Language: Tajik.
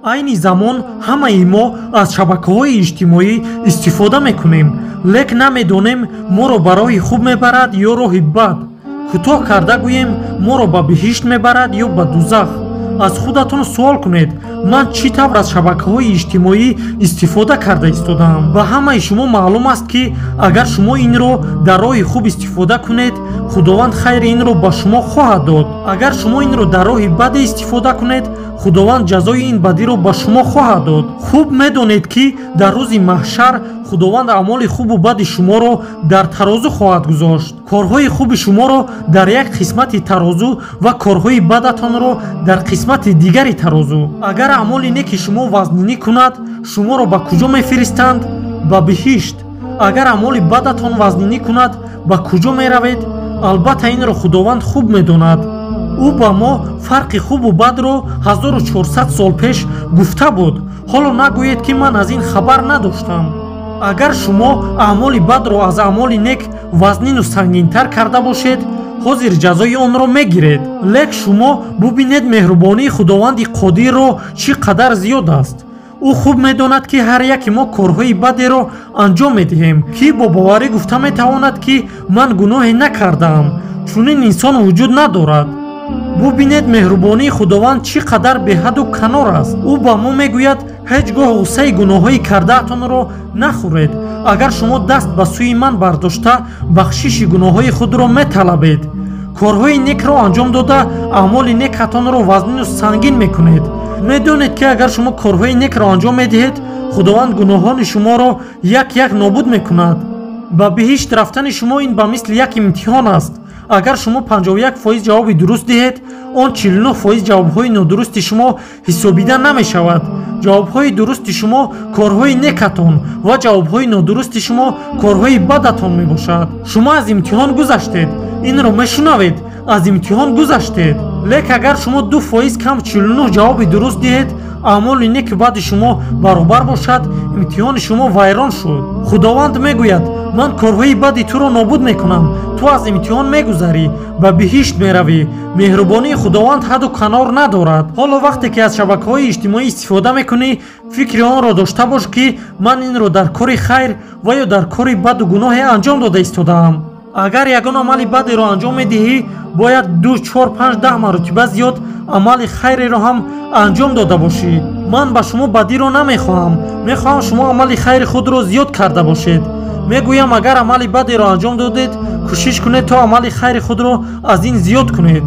айни замон ҳамаи мо аз шабакаҳои иҷтимоӣ истифода мекунем, лек намедонем моро ба роҳи хуб мебарад ё роҳи бад. кӯтоҳ карда гӯем моро ба биҳишт мебарад ё ба дузах. аз худатон суол кунед, ман чӣ тавр аз шабакаҳои иҷтимоӣ истифода карда истодаам. ба ҳамаи шумо маълум аст ки агар шумо инро дар роҳи хуб истифода кунед, худованд хайри инро ба шумо хоҳад дод. агар шумо инро дар роҳи баде истифода кунед, худованд ҷазои ин бадиро ба шумо хоҳад дод. хуб медонед ки дар рӯзи маҳшар худованд аъмоли хубу бади шуморо дар тарозу хоҳад гузошт. корҳои хуби шуморо дар як қисмати тарозу ва корҳои бадатонро дар қисмати дигари тарозу. агар аъмоли неки шумо вазнинӣ кунад, шуморо ба куҷо мефиристанд? ба биҳишт. агар аъмоли бадатон вазнинӣ кунад, ба куҷо меравед? албатта инро худованд хуб медонад. ӯ ба мо фарқи хубу бадро 1400 сол пеш гуфта буд. ҳоло нагӯед ки ман аз ин хабар надоштам. агар шумо аъмоли бадро аз аъмоли нек вазнину сангинтар карда бошед, ҳозир ҷазои онро мегиред. лек шумо бубинед меҳрубонии худованди қодирро чӣ қадар зиёд аст. ӯ хуб медонад ки ҳар яки мо корҳои бадеро анҷом медиҳем. кӣ бо боварӣ гуфта метавонад ки ман гуноҳе накардаам? чунин инсон вуҷуд надорад. бубинед меҳрубонии худованд чӣ қадар беҳаду канор аст. ӯ ба мо мегӯяд ҳеҷ гоҳ ғуссаи гуноҳҳои кардаатонро нахӯред. агар шумо даст ба сӯи ман бардошта бахшиши гуноҳҳои худро металабед, корҳои некро анҷом дода аъмоли некатонро вазнину сангин мекунед. медонед ки агар шумо корҳои некро анҷом медиҳед, худованд гуноҳони шуморо як як нобуд мекунад. ба биҳишт рафтани шумо ин ба мисли як имтиҳон аст. агар шумо 51% ҷавоби дуруст диҳед, он 49% ҷавобҳои нодурусти шумо ҳисобида намешавад. ҷавобҳои дурусти шумо корҳои некатон ва ҷавобҳои нодурусти шумо корҳои бадатон мебошад. шумо аз имтиҳон гузаштед. инро мешунавед? аз имтиҳон гузаштед. лек агар шумо 2% кам 49 ҷавоби дуруст диҳед, аъмоли неки баъди шумо баробар бошад, имтиҳони шумо вайрон шуд. худованд мегӯяд, ман корҳои бади туро нобуд мекунам, ту аз имтиҳон мегузарӣ, ба биҳишт меравӣ. меҳрубонии худованд ҳадду канор надорад. ҳоло вақте ки аз шабакаҳои иҷтимоӣ истифода мекунӣ, фикри онро дошта бош ки ман инро дар кори хайр ва ё дар кори баду гуноҳе анҷом дода истодаам. агар ягон амали бадеро анҷом медиҳӣ, бояд 2, 4, 5, 10 маротиба зиёд амали хайреро ҳам анҷом дода бошӣ. ман ба шумо бадиро намехоҳам. мехоҳам шумо амали хайри худро зиёд карда бошед. мегӯям, агар амали бадеро анҷом додед, кӯшиш кунед то амали хайри худро аз ин зиёд кунед.